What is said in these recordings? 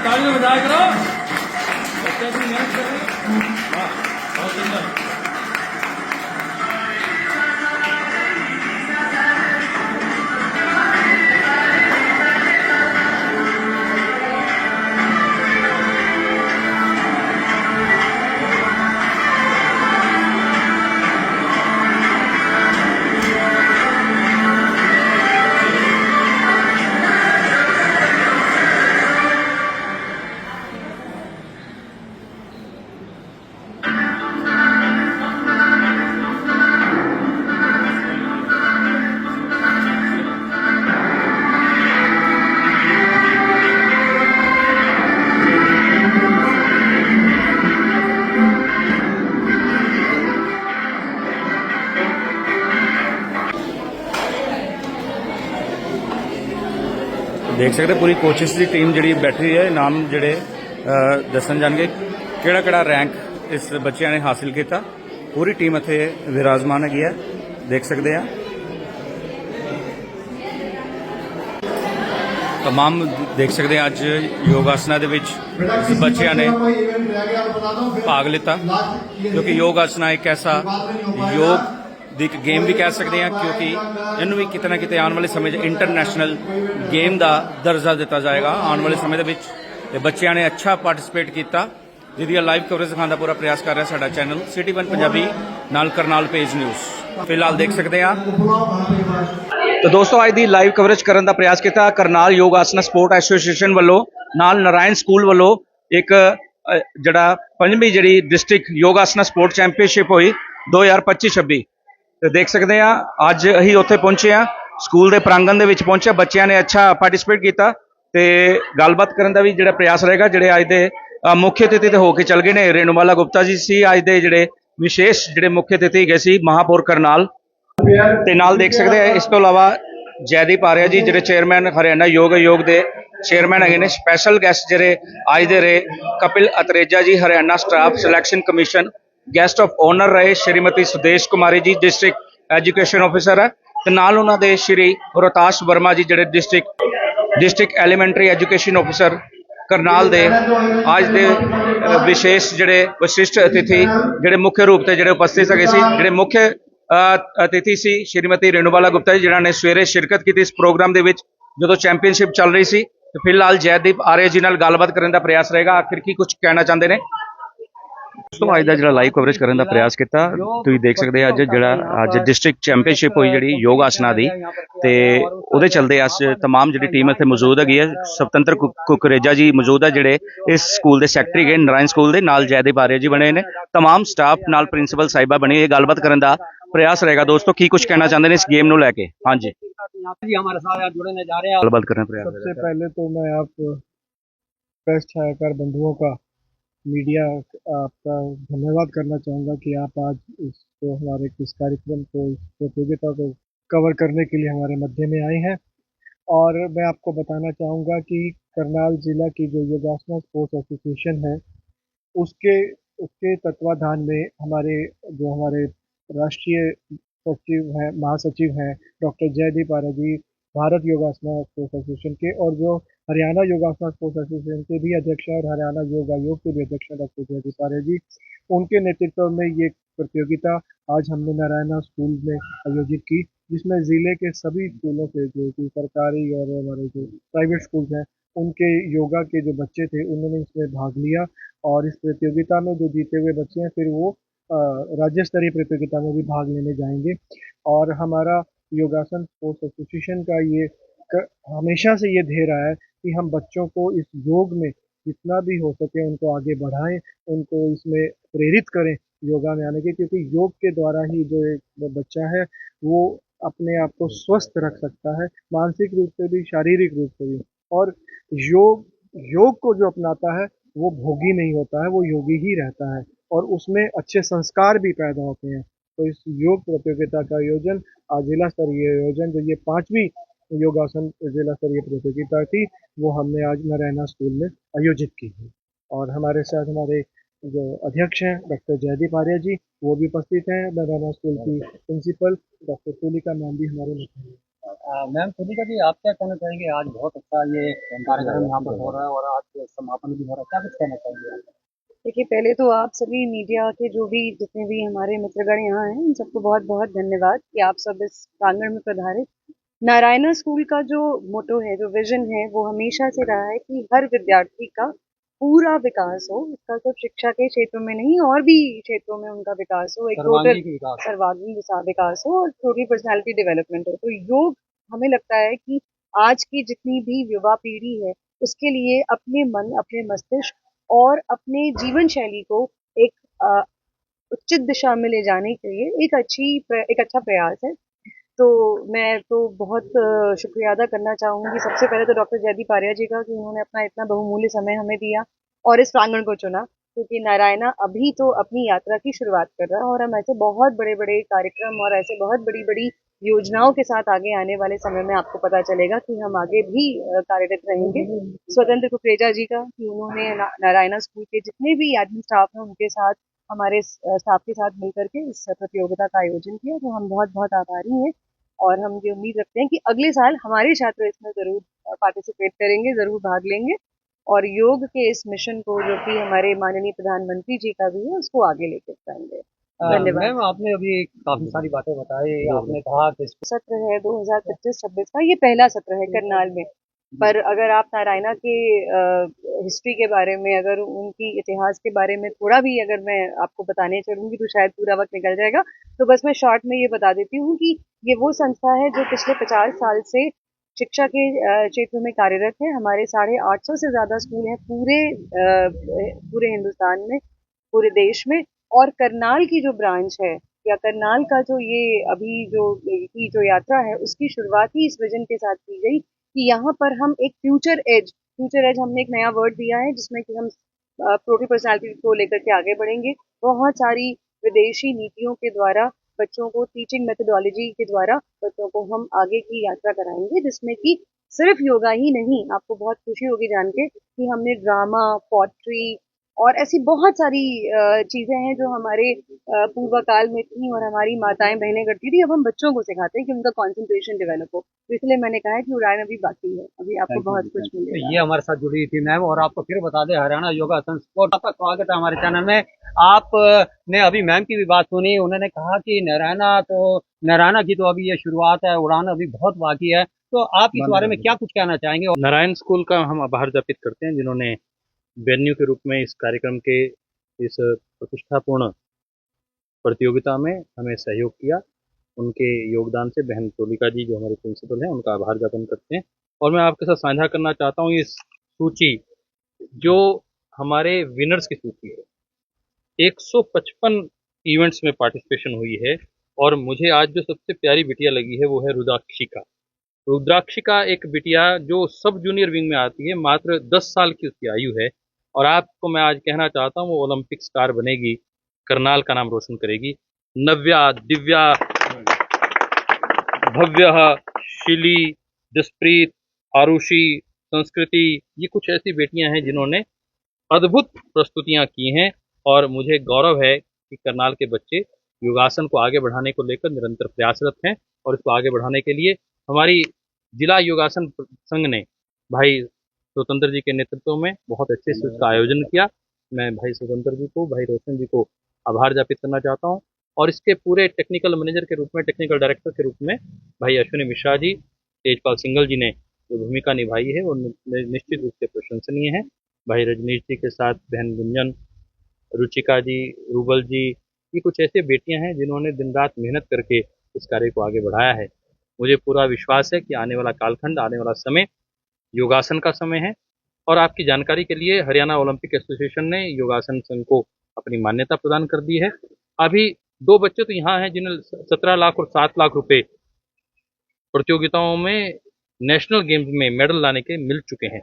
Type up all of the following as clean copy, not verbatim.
तालियां बजाया करो, बच्चे भी मेहनत कर रहे हैं। हाँ, बहुत सुंदर। देख सकते पूरी कोचिस की टीम जी बैठी है, नाम जोड़े दसन जाएंगे कि रैंक इस बच्चों ने हासिल किया। पूरी टीम इत्थे विराजमान है, देख सकते हैं। तमाम देख सकते हैं अज योग आसना दे विच बच्चों ने भाग लिता, क्योंकि योग आसना एक ऐसा योग दी एक गेम भी कह सकते हैं, क्योंकि इनू भी कितना किते आने वाले समय इंटरनेशनल गेम का दर्जा दिता जाएगा आने वाले समय के। बच्चों ने अच्छा पार्टिसिपेट किया, जिसकी लाइव कवरेज दिखाने का पूरा प्रयास कर रहा है साडा चैनल सिटी वन पंजाबी नाल करनाल पेज न्यूज़। फिलहाल देख सकते हैं। तो दोस्तों अज की लाइव कवरेज करने का प्रयास किया करनाल योग आसना स्पोर्ट एसोसीएशन वालों नाल नारायण स्कूल वालों एक जड़ा 5वीं जी डिस्ट्रिक्ट योग आसना स्पोर्ट चैंपीयनशिप हुई 2025-26। तो देख सकते हैं अज अही उत्थे पहुंचे हैं, स्कूल के प्रांगण के विच पहुंचे, बच्चों ने अच्छा पार्टिसिपेट किया। तो गलबात करने का भी जो प्रयास रहेगा। जोड़े अज के मुख्य अतिथि तो होके चल गए ने, रेणूमाला गुप्ता जी सी अज के जोड़े विशेष जोड़े मुख्य अतिथि गए सी महापौर करनाल। ते नाल देख सकते हैं इस तो इलावा जयदीप आर्या जी जो चेयरमैन हरियाणा योग के चेयरमैन है, स्पैशल गैस्ट जोड़े अज दे रहे Kapil Atreja ji Haryana staff selection commission, guest of honour रहे Shrimati Sudesh Kumari ji district education officer है। तो नाल उन्होंने श्री रोहताश वर्मा जी जोड़े district elementary education officer Karnal दे आज दे विशेष जोड़े विशिष्ट अतिथि जोड़े मुख्य रूप से जोड़े उपस्थित है। जोड़े मुख्य अतिथि सी श्रीमती रेणूबाला गुप्ता जी जिन्होंने सवेरे शिरकत की इस प्रोग्राम के जो चैंपीयनशिप चल रही सी। तो फिलहाल जयदीप आर्य जी नाल गलबात करने का प्रयास रहेगा, आखिर की कुछ कहना चाहते हैं। दोस्तों अज का जो लाइव कवरेज करने का प्रयास किया, तुम देख सकते हैं अज जो अज डिस्ट्रिक्ट चैंपीयनशिप हुई जी योग आसना की, तो वो चलते अस तमाम जी टीम इतने मौजूद हैगी है। स्वतंत्र कुकरेजा जी मौजूद है जोड़े इस स्कूल के सैकटरी गए नारायण स्कूल के, नाल जयदीप आर्य जी बने ने, तमाम स्टाफ नाल प्रिंसीपल साहिबा बनी है। गलबात करने का प्रयास रहेगा। दोस्तों की कुछ कहना चाहते हैं इस गेम को लैके? हाँ जी हमारे साथ जुड़ने जा रहे हैं, गलबात करने प्रयास। सबसे पहले तो मैं आप प्रेस छायाकार बंधुओं का, मीडिया आपका धन्यवाद करना चाहूँगा कि आप आज इसको हमारे इस कार्यक्रम को, इस प्रतियोगिता को कवर करने के लिए हमारे मध्य में आए हैं। और मैं आपको बताना चाहूँगा कि करनाल जिला की जो योगासना स्पोर्ट्स एसोसिएशन है, उसके उसके तत्वाधान में हमारे राष्ट्रीय सचिव हैं, महासचिव हैं डॉक्टर जयदीप आर्य जी, भारत योगासना स्पोर्ट्स एसोसिएशन के, और जो हरियाणा योगासना स्पोर्ट्स एसोसिएशन के भी अध्यक्ष हैं और हरियाणा योग आयोग के भी अध्यक्ष हैं डॉक्टर जयदीप आर्य जी, उनके नेतृत्व में ये प्रतियोगिता आज हमने नारायणा स्कूल में आयोजित की, जिसमें ज़िले के सभी स्कूलों से, जो कि सरकारी और हमारे जो प्राइवेट स्कूल्स हैं, उनके योगा के जो बच्चे थे उन्होंने इसमें भाग लिया। और इस प्रतियोगिता में जो जीते हुए बच्चे हैं फिर वो राज्य स्तरीय प्रतियोगिता में भी भाग लेने जाएंगे। और हमारा योगासन स्पोर्ट्स एसोसिएशन का ये हमेशा से ये ध्येय रहा है कि हम बच्चों को इस योग में जितना भी हो सके उनको आगे बढ़ाएं, उनको इसमें प्रेरित करें योगा में आने के, क्योंकि योग के द्वारा ही जो एक बच्चा है वो अपने आप को स्वस्थ रख सकता है, मानसिक रूप से भी, शारीरिक रूप से भी। और योग को जो अपनाता है वो भोगी नहीं होता है, वो योगी ही रहता है। और उसमें अच्छे संस्कार भी पैदा होते हैं। तो इस योग प्रतियोगिता का आयोजन, आज जिला स्तरीय आयोजन, जो ये 5वीं योगासन जिला स्तरीय प्रतियोगिता थी, वो हमने आज नारायणा स्कूल में आयोजित की है। और हमारे साथ हमारे जो अध्यक्ष हैं डॉक्टर जयदीप आर्य जी, वो भी उपस्थित हैं। नारायणा स्कूल की प्रिंसिपल डॉक्टर तुलिका मैम भी हमारे में हैं। मैम सुनीता जी, आप क्या कहना चाहेंगे? आज बहुत अच्छा ये कार्यक्रम यहाँ पर हो रहा है और आज समापन भी हो रहा है, क्या कुछ कहना चाहेंगे आप? देखिए, पहले तो आप सभी मीडिया के जो भी जितने भी हमारे मित्रगण यहाँ हैं, उन सबको बहुत बहुत धन्यवाद कि आप सब इस प्रांगण में पधारे। नारायणा स्कूल का जो मोटो है, जो विजन है, वो हमेशा से रहा है कि हर विद्यार्थी का पूरा विकास हो। इसका सिर्फ शिक्षा के क्षेत्र में नहीं, और भी क्षेत्रों में उनका विकास हो, एक टोटल सर्वांगीण विकास हो और टोटल पर्सनालिटी डेवलपमेंट हो। तो योग, हमें लगता है कि आज की जितनी भी युवा पीढ़ी है, उसके लिए अपने मन, अपने मस्तिष्क और अपने जीवन शैली को एक उचित दिशा में ले जाने के लिए एक अच्छा प्रयास है। तो मैं तो बहुत शुक्रिया अदा करना चाहूंगी सबसे पहले तो डॉक्टर जयदीप आर्या जी का, कि उन्होंने अपना इतना बहुमूल्य समय हमें दिया और इस प्रांगण को चुना, क्योंकि नारायणा अभी तो अपनी यात्रा की शुरुआत कर रहा है और हम ऐसे बहुत बड़े बड़े कार्यक्रम और ऐसे बहुत बड़ी बड़ी योजनाओं के साथ आगे आने वाले समय में आपको पता चलेगा कि हम आगे भी कार्यरत रहेंगे। स्वतंत्र कुकरेजा जी का, कि उन्होंने नारायणा स्कूल के जितने भी एडमिन स्टाफ हैं उनके साथ, हमारे स्टाफ के साथ मिलकर के इस प्रतियोगिता का आयोजन किया, तो हम बहुत बहुत आभारी हैं। और हम ये उम्मीद रखते हैं कि अगले साल हमारे छात्र इसमें जरूर पार्टिसिपेट करेंगे, जरूर भाग लेंगे और योग के इस मिशन को, जो कि हमारे माननीय प्रधानमंत्री जी का भी है, उसको आगे लेकर जाएंगे। धन्यवाद। मैम, आपने अभी काफी सारी बातें बताई। आपने कहा कि सत्र है 2025-26 का, ये पहला सत्र है करनाल में। पर अगर आप नारायणा के हिस्ट्री के बारे में, अगर उनकी इतिहास के बारे में थोड़ा भी अगर मैं आपको बताने चलूंगी तो शायद पूरा वक्त निकल जाएगा। तो बस मैं शॉर्ट में ये बता देती हूँ कि ये वो संस्था है जो पिछले 50 साल से शिक्षा के क्षेत्र में कार्यरत है। हमारे 850 से ज्यादा स्कूल हैं पूरे हिंदुस्तान में, पूरे देश में। और करनाल की जो ब्रांच है, या करनाल का जो ये अभी जो यात्रा है, उसकी शुरुआत ही इस विजन के साथ की गई कि यहाँ पर हम एक फ्यूचर एज हमने एक नया वर्ड दिया है, जिसमें कि हम टोटल पर्सनालिटी को लेकर के आगे बढ़ेंगे। बहुत सारी विदेशी नीतियों के द्वारा बच्चों को, टीचिंग मेथोडोलॉजी के द्वारा बच्चों को हम आगे की यात्रा कराएंगे, जिसमें कि सिर्फ योगा ही नहीं, आपको बहुत खुशी होगी जान के कि हमने ड्रामा, पोट्री और ऐसी बहुत सारी चीजें हैं जो हमारे पूर्व काल में थी और हमारी माताएं बहनें करती थी, अब हम बच्चों को सिखाते हैं कि उनका कंसंट्रेशन डेवलप हो। तो इसलिए मैंने कहा है कि उड़ान अभी बाकी है, अभी आपको बहुत कुछ मिलेगा। ये हमारे साथ जुड़ी थी मैम, और आपको फिर बता दें, हरियाणा योगासन स्पोर्ट, आपका स्वागत है हमारे चैनल में। आप ने अभी मैम की भी बात सुनी, उन्होंने कहा कि नारायणा की तो अभी ये शुरुआत है, उड़ान अभी बहुत बाकी है। तो आप इस बारे में क्या कुछ कहना चाहेंगे? नारायण स्कूल का हम आभार ज्ञापित करते हैं, जिन्होंने वेन्यू के रूप में इस कार्यक्रम के इस प्रतिष्ठापूर्ण प्रतियोगिता में हमें सहयोग किया। उनके योगदान से बहन तोलिका जी, जो हमारे प्रिंसिपल हैं, उनका आभार ज्ञापन करते हैं। और मैं आपके साथ साझा करना चाहता हूँ इस सूची, जो हमारे विनर्स की सूची है। 155 इवेंट्स में पार्टिसिपेशन हुई है और मुझे आज जो सबसे प्यारी बिटिया लगी है वो है रुद्राक्षिका। रुद्राक्षिका एक बिटिया जो सब जूनियर विंग में आती है, मात्र 10 साल की उसकी आयु है और आपको मैं आज कहना चाहता हूँ वो ओलंपिक स्टार बनेगी, करनाल का नाम रोशन करेगी। नव्या, दिव्या, भव्य, शिली, जसप्रीत, आरुषि, संस्कृति, ये कुछ ऐसी बेटियां हैं जिन्होंने अद्भुत प्रस्तुतियां की हैं और मुझे गौरव है कि करनाल के बच्चे योगासन को आगे बढ़ाने को लेकर निरंतर प्रयासरत हैं और इसको आगे बढ़ाने के लिए हमारी जिला योगासन संघ ने भाई स्वतंत्र जी के नेतृत्व में बहुत अच्छे से उसका आयोजन किया। मैं भाई स्वतंत्र जी को, भाई रोशन जी को आभार ज्ञापित करना चाहता हूँ और इसके पूरे टेक्निकल मैनेजर के रूप में, टेक्निकल डायरेक्टर के रूप में भाई अश्विनी मिश्रा जी, तेजपाल सिंगल जी ने जो भूमिका निभाई है वो निश्चित रूप से प्रशंसनीय है। भाई रजनीश जी के साथ बहन गुंजन, रुचिका जी, रूबल जी, ये कुछ ऐसे बेटियां हैं जिन्होंने दिन रात मेहनत करके इस कार्य को आगे बढ़ाया है। मुझे पूरा विश्वास है कि आने वाला कालखंड, आने वाला समय योगासन का समय है। और आपकी जानकारी के लिए हरियाणा ओलंपिक एसोसिएशन ने योगासन संघ को अपनी मान्यता प्रदान कर दी है। अभी 2 बच्चे तो यहाँ हैं जिन्हें 17 लाख और 7 लाख रुपए प्रतियोगिताओं में, नेशनल गेम्स में मेडल लाने के मिल चुके हैं।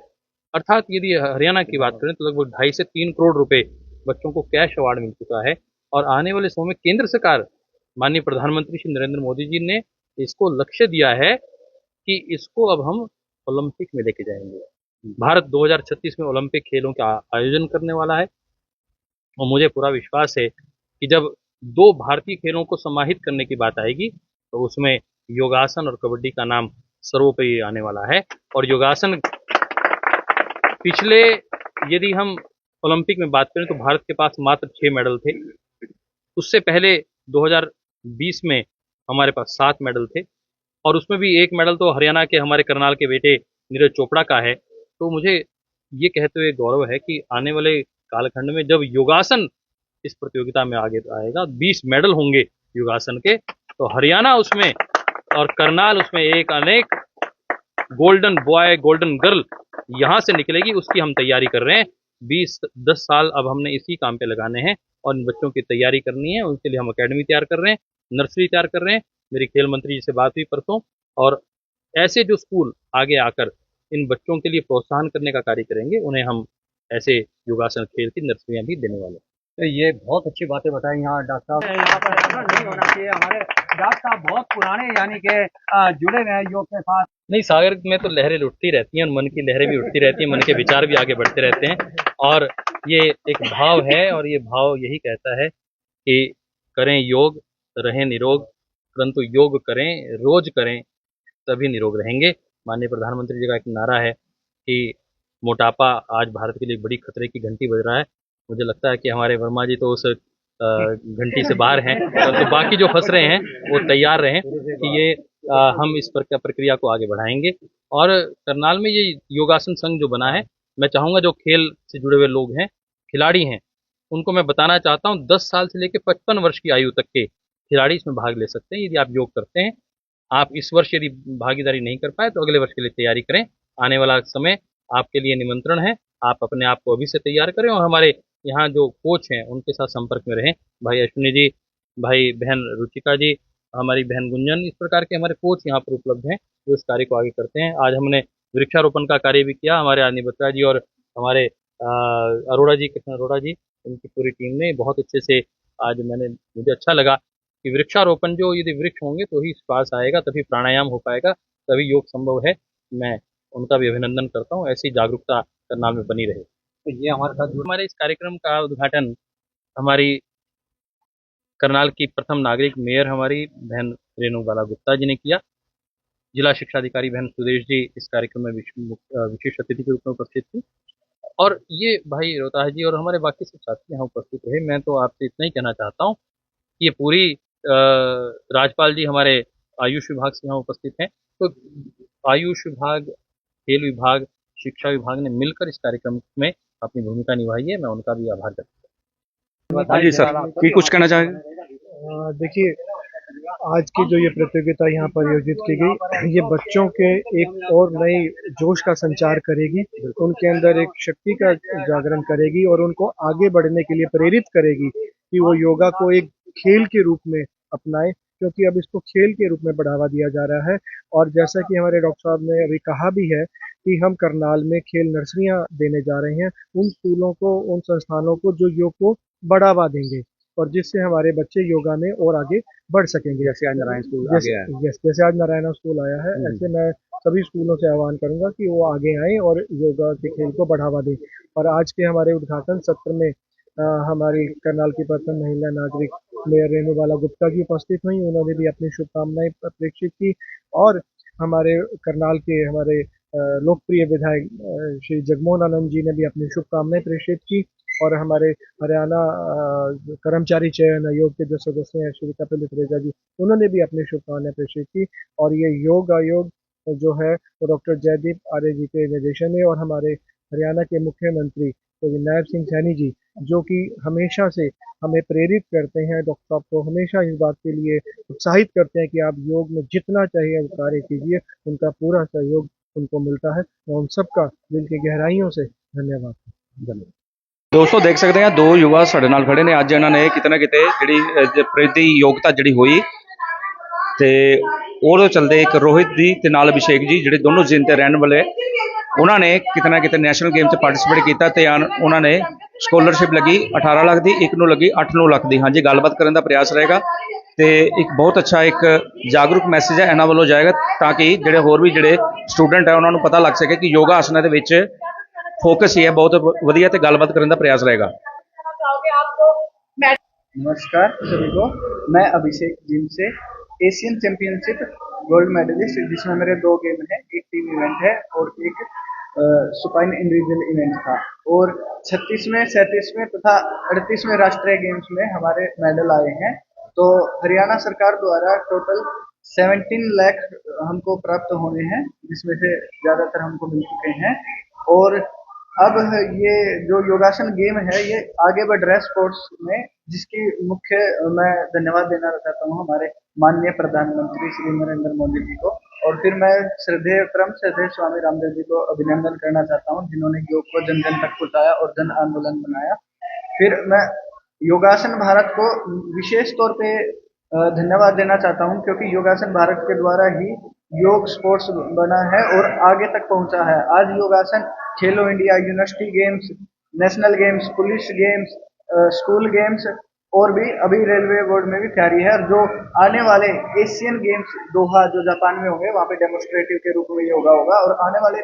अर्थात यदि हरियाणा की बात करें तो लगभग 2.5 से 3 करोड़ रुपए बच्चों को कैश अवार्ड मिल चुका है। और आने वाले समय में केंद्र सरकार माननीय प्रधानमंत्री श्री नरेंद्र मोदी जी ने इसको लक्ष्य दिया है कि इसको अब हम ओलंपिक में लेके जाएंगे। भारत 2036 में ओलंपिक खेलों का आयोजन करने वाला है और मुझे पूरा विश्वास है कि जब 2 भारतीय खेलों को समाहित करने की बात आएगी तो उसमें योगासन और कबड्डी का नाम सर्वोपरि आने वाला है। और योगासन पिछले, यदि हम ओलंपिक में बात करें तो भारत के पास मात्र 6 मेडल थे। उससे पहले 2020 में हमारे पास 7 मेडल थे और उसमें भी 1 मेडल तो हरियाणा के हमारे करनाल के बेटे नीरज चोपड़ा का है। तो मुझे ये कहते हुए गौरव है कि आने वाले कालखंड में जब योगासन इस प्रतियोगिता में आगे आएगा, 20 मेडल होंगे योगासन के, तो हरियाणा उसमें और करनाल उसमें एक अनेक गोल्डन बॉय गोल्डन गर्ल यहाँ से निकलेगी, उसकी हम तैयारी कर रहे हैं। 10 साल अब हमने इसी काम पे लगाने हैं और इन बच्चों की तैयारी करनी है। उनके लिए हम अकेडमी तैयार कर रहे हैं, नर्सरी तैयार कर रहे हैं। मेरी खेल मंत्री जी से बात हुई परसों, और ऐसे जो स्कूल आगे आकर इन बच्चों के लिए प्रोत्साहन करने का कार्य करेंगे, उन्हें हम ऐसे योगासन खेल की नर्सरियां भी देने वाले हैं। तो ये बहुत अच्छी बातें बताई यहाँ डॉक्टर साहब। यहाँ पर ऐसा नहीं होना चाहिए। हमारे डॉक्टर साहब बहुत पुराने यानी कि जुड़े हुए हैं योग के साथ। नहीं, सागर में तो लहरें उठती रहती हैं और मन की लहरें भी उठती रहती हैं, मन के विचार भी आगे बढ़ते रहते हैं। और ये एक भाव है और ये भाव यही कहता है कि करें योग, रहें निरोग, परंतु योग करें, रोज करें, तभी निरोग रहेंगे। माननीय प्रधानमंत्री जी का एक नारा है कि मोटापा आज भारत के लिए बड़ी खतरे की घंटी बज रहा है। मुझे लगता है कि हमारे वर्मा जी तो उस घंटी से बाहर हैं, तो बाकी जो फंस रहे हैं वो तैयार रहें कि ये हम इस प्रक्रिया को आगे बढ़ाएंगे। और करनाल में ये योगासन संघ जो बना है, मैं चाहूँगा जो खेल से जुड़े हुए लोग हैं, खिलाड़ी हैं, उनको मैं बताना चाहता हूँ 10 साल से लेकर 55 वर्ष की आयु तक के खिलाड़ी इसमें भाग ले सकते हैं। यदि आप योग करते हैं, आप इस वर्ष यदि भागीदारी नहीं कर पाए तो अगले वर्ष के लिए तैयारी करें। आने वाला समय आपके लिए निमंत्रण है, आप अपने आप को अभी से तैयार करें और हमारे यहाँ जो कोच हैं उनके साथ संपर्क में रहें। भाई अश्विनी जी, भाई बहन रुचिका जी, हमारी बहन गुंजन, इस प्रकार के हमारे कोच यहाँ पर उपलब्ध हैं जो इस कार्य को आगे करते हैं। आज हमने वृक्षारोपण का कार्य भी किया, हमारे आनी बत्रा जी और हमारे अरोड़ा जी, कृष्ण अरोड़ा जी, उनकी पूरी टीम ने बहुत अच्छे से आज मुझे अच्छा लगा कि वृक्षारोपण, जो यदि वृक्ष होंगे तो ही श्वास आएगा, तभी प्राणायाम हो पाएगा, तभी योग संभव है। मैं उनका भी अभिनंदन करता हूँ। ऐसी जागरूकता करनाल में बनी रहे। तो ये हमारे साथ हमारे इस कार्यक्रम का उद्घाटन हमारी करनाल की प्रथम नागरिक मेयर हमारी बहन रेणु बाला गुप्ता जी ने किया। जिला शिक्षा अधिकारी बहन सुदेश जी इस कार्यक्रम में विशेष अतिथि के रूप में उपस्थित थी। और ये भाई रोहतास जी और हमारे बाकी सब साथी यहाँ उपस्थित रहे। मैं तो आपसे इतना ही कहना चाहता हूँ कि ये पूरी राजपाल जी हमारे आयुष विभाग से यहाँ उपस्थित हैं, तो आयुष विभाग, खेल विभाग, शिक्षा विभाग ने मिलकर इस कार्यक्रम में अपनी भूमिका निभाई है। मैं उनका भी आभार करता हूँ। हाँ जी सर, की कुछ कहना चाहेंगे? देखिए, आज की जो ये प्रतियोगिता यहाँ पर आयोजित की गई, ये बच्चों के एक और नई जोश का संचार करेगी, उनके अंदर एक शक्ति का जागरण करेगी और उनको आगे बढ़ने के लिए प्रेरित करेगी कि वो योगा को एक खेल के रूप में अपनाएं, क्योंकि अब इसको खेल के रूप में बढ़ावा दिया जा रहा है। और जैसा कि हमारे डॉक्टर साहब ने अभी कहा भी है कि हम करनाल में खेल नर्सरियां देने जा रहे हैं, उन स्कूलों को, उन संस्थानों को जो योग को बढ़ावा देंगे और जिससे हमारे बच्चे योगा में और आगे बढ़ सकेंगे। जैसे आज नारायण स्कूल जैसे आज नारायणा स्कूल आया है, ऐसे मैं सभी स्कूलों से आह्वान करूंगा कि वो आगे आएं और योगा के खेल को बढ़ावा दें। और आज के हमारे उद्घाटन सत्र में हमारी करनाल की प्रथम महिला नागरिक मेयर रेणु बाला गुप्ता जी उपस्थित हुई। उन्होंने भी अपनी शुभकामनाएं प्रेषित की और हमारे करनाल के हमारे लोकप्रिय विधायक श्री जगमोहन आनंद जी ने भी अपनी शुभकामनाएं प्रेषित की। और हमारे हरियाणा कर्मचारी चयन आयोग के जो सदस्य हैं श्री कपिल त्रेजा जी, उन्होंने भी अपनी शुभकामनाएं प्रेषित की। और ये योग आयोग जो है वो डॉक्टर जयदीप आर्य जी के निर्देशन में और हमारे हरियाणा के मुख्यमंत्री तो नायब सिंह सैनी जी, जो कि हमेशा से हमें प्रेरित करते हैं, डॉक्टर साहब को हमेशा इस बात के लिए उत्साहित करते हैं कि आप योग में जितना चाहिए वो कार्य कीजिए, उनका पूरा सहयोग उनको मिलता है। मैं उन सबका दिल की गहराइयों से धन्यवाद। ਦੋਸਤੋ ਦੇਖ ਸਕਦੇ ਆ, 2 युवा ਸਾਡੇ ਨਾਲ ਖੜੇ ਨੇ। ਅੱਜ ਇਹਨਾਂ ਨੇ ਕਿਤੇ ਨਾ ਕਿਤੇ ਜਿਹੜੀ ਪ੍ਰਤੀਯੋਗਤਾ ਜਿਹੜੀ ਹੋਈ ਤੇ ਉਹਦੇ ਚਲਦੇ ਇੱਕ ਰੋਹਿਤ ਦੀ ਤੇ ਨਾਲ ਅਭਿਸ਼ੇਕ ਜੀ, ਜਿਹੜੇ ਦੋਨੋਂ ਜ਼ਿੰਨ ਤੇ ਰਹਿਣ ਵਾਲੇ ਉਹਨਾਂ ਨੇ ਕਿਤੇ ਨਾ ਕਿਤੇ ਨੈਸ਼ਨਲ ਗੇਮ 'ਚ ਪਾਰਟਿਸਿਪੇਟ ਕੀਤਾ ਤੇ ਉਹਨਾਂ ਨੇ ਸਕਾਲਰਸ਼ਿਪ ਲੱਗੀ 18 ਲੱਖ ਦੀ, ਇੱਕ ਨੂੰ ਲੱਗੀ 8-9 ਲੱਖ ਦੀ। ਹਾਂਜੀ, ਗੱਲਬਾਤ ਕਰਨ ਦਾ ਪ੍ਰਯਾਸ ਰਹੇਗਾ ਤੇ ਇੱਕ ਬਹੁਤ ਅੱਛਾ ਇੱਕ ਜਾਗਰੂਕ ਮੈਸੇਜ ਹੈ ਇਹਨਾਂ ਵੱਲੋਂ ਜਾਏਗਾ ਤਾਂ ਕਿ ਜਿਹੜੇ ਹੋਰ ਵੀ ਜਿਹੜੇ ਸਟੂਡੈਂਟ ਹੈ ਉਹਨਾਂ ਨੂੰ ਪਤਾ ਲੱਗ ਸਕੇ ਕਿ ਯੋਗਾ ਆਸਨਾਂ ਦੇ ਵਿੱਚ ਫੋਕਸ ਹੀ ਹੈ ਬਹੁਤ ਵਧੀਆ ਤੇ ਗੱਲਬਾਤ ਕਰਨ ਦਾ ਪ੍ਰयास रहेगा। नमस्कार सभी को, मैं अभिषेक जिम से एशियन चैंपियनशिप गोल्ड मेडलिस्ट, जिसमें मेरे 2 गेम हैं, एक टीम इवेंट है और एक सुपाइन इंडिविजुअल इवेंट था। और 36वें 37वें तथा 38वें राष्ट्रीय गेम्स में हमारे मेडल आए हैं। तो हरियाणा सरकार द्वारा टोटल 17 लाख हमको प्राप्त होने हैं, जिसमें से ज़्यादातर हमको मिल चुके हैं। और अब ये जो योगासन गेम है ये आगे बढ़ रहा है स्पोर्ट्स में, जिसकी मुख्य मैं धन्यवाद देना चाहता हूँ हमारे माननीय प्रधानमंत्री श्री नरेंद्र मोदी जी को। और फिर मैं श्रद्धेय स्वामी रामदेव जी को अभिनंदन करना चाहता हूँ, जिन्होंने योग को जन जन तक पहुँचाया और जन आंदोलन बनाया। फिर मैं योगासन भारत को विशेष तौर पे धन्यवाद देना चाहता हूं, क्योंकि योगासन भारत के द्वारा ही योग स्पोर्ट्स बना है और आगे तक पहुंचा है। आज योगासन खेलो India, university games, national games, police games, school games और भी अभी रेलवे बोर्ड में भी तैयारी है। और जो आने वाले एशियन गेम्स दोहा जो जापान में होंगे, वहाँ पे डेमोन्स्ट्रेटिव के रूप में योगा होगा। और आने वाले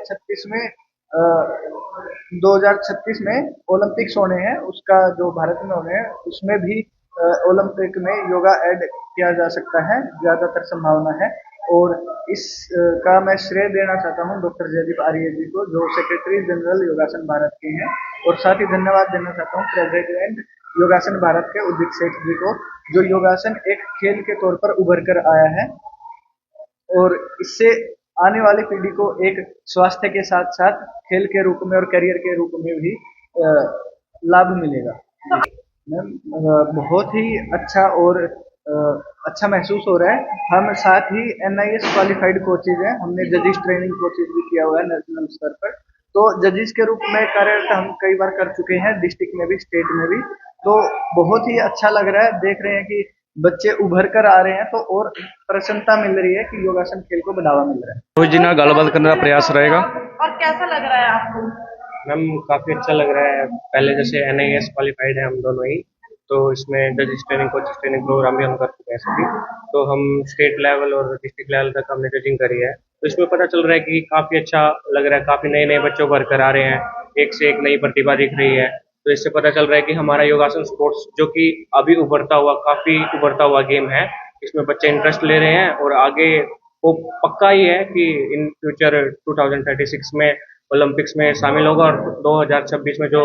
2036 में ओलंपिक्स होने हैं, उसका जो भारत में होने हैं उसमें भी ओलंपिक में योगा ऐड किया जा सकता है, ज़्यादातर संभावना है। और इस का मैं श्रेय देना चाहता हूं डॉक्टर जयदीप आर्य जी को, जो सेक्रेटरी जनरल योगासन भारत के हैं। और साथ ही धन्यवाद देना चाहता हूं प्रेसिडेंट योगासन भारत के उदित सेठ जी को, जो योगासन एक खेल के तौर पर उभर कर आया है और इससे आने वाली पीढ़ी को एक स्वास्थ्य के साथ साथ खेल के रूप में और करियर के रूप में भी लाभ मिलेगा। मैम, बहुत ही अच्छा और अच्छा महसूस हो रहा है। हम साथ ही NIS क्वालिफाइड कोचेज हैं, हमने जजिस ट्रेनिंग कोचेज भी किया हुआ है नेशनल स्तर पर। तो जजिस के रूप में कार्यरत हम कई बार कर चुके हैं, डिस्ट्रिक्ट में भी, स्टेट में भी। तो बहुत ही अच्छा लग रहा है, देख रहे हैं कि बच्चे उभर कर आ रहे हैं, तो और प्रसन्नता मिल रही है कि योगासन खेल को बढ़ावा मिल रहा है। तो जी ना गलबात करने का प्रयास रहेगा। और कैसा लग रहा है आपको? मैम, काफ़ी अच्छा लग रहा है। पहले जैसे NIS क्वालिफाइड है हम दोनों ही, तो इसमें जजिस ट्रेनिंग कोचिस ट्रेनिंग प्रोग्राम भी हम कर चुके हैं सभी। तो हम स्टेट लेवल और डिस्ट्रिक्ट लेवल तक हमने जजिंग करी है। तो इसमें पता चल रहा है कि काफ़ी अच्छा लग रहा है, काफ़ी नए नए बच्चे उभर कर आ रहे हैं, एक से एक नई प्रतिभा दिख रही है। तो इससे पता चल रहा है कि हमारा योगासन स्पोर्ट्स जो कि अभी काफ़ी उभरता हुआ गेम है, इसमें बच्चे इंटरेस्ट ले रहे हैं और आगे वो पक्का ही है कि इन फ्यूचर 2036 में ओलंपिक्स में शामिल होगा। और 2026 में जो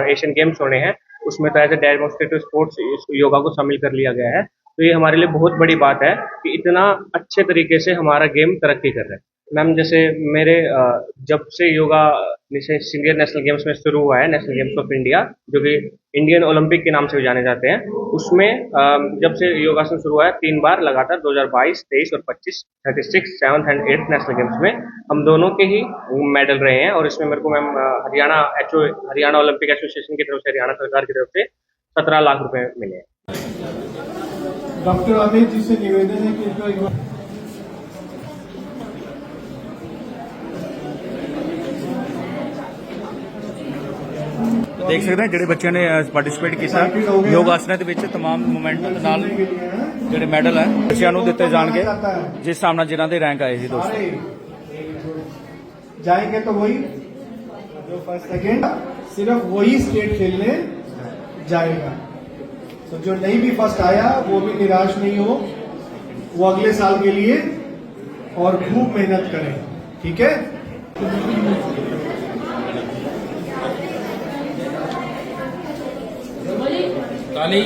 एशियन गेम्स होने हैं उसमें तो as a demonstrative sports yoga को शामिल कर लिया गया है। तो ये हमारे लिए बहुत बड़ी बात है कि इतना अच्छे तरीके से हमारा गेम तरक्की कर रहा है। मैम, जैसे मेरे जब से योगा जैसे सीनियर नेशनल गेम्स में शुरू हुआ है, नेशनल गेम्स ऑफ इंडिया जो कि इंडियन ओलंपिक के नाम से भी जाने जाते हैं, उसमें जब से योगासन शुरू हुआ है 3 बार लगातार 2022, 23 और 25, 36, 7th and 8th national games में हम दोनों के ही मेडल रहे हैं। और इसमें मेरे को मैम हरियाणा ओलंपिक एसोसिएशन की तरफ से, हरियाणा सरकार की तरफ से 17 लाख रुपए मिले हैं। डॉक्टर अमित जी से निवेदन है कि ਦੇਖ ਸਕਦੇ ਹਾਂ ਜਿਹੜੇ ਬੱਚਿਆਂ ਨੇ ਪਾਰਟਿਸਿਪੇਟ ਕੀਤਾ ਯੋਗ ਆਸਨਾਂ ਦੇ ਵਿੱਚ तमाम ਮੂਵਮੈਂਟ ਨਾਲ ਜਿਹੜੇ ਮੈਡਲ ਹੈ ਬੱਚਿਆਂ ਨੂੰ ਦਿੱਤੇ ਜਾਣਗੇ ਜਿਸ ਹਿਸਾਬ ਨਾਲ ਜਿਨ੍ਹਾਂ ਦੇ ਰੈਂਕ ਆਏ ਸੀ। ਦੋਸਤੋ जाएंगे तो वही जो फर्स्ट सेकेंड सिर्फ वही स्टेट खेलने जाएगा। तो जो नहीं भी फर्स्ट आया वो भी निराश नहीं हो, वो अगले साल के लिए और खूब मेहनत करें, ठीक है। ताली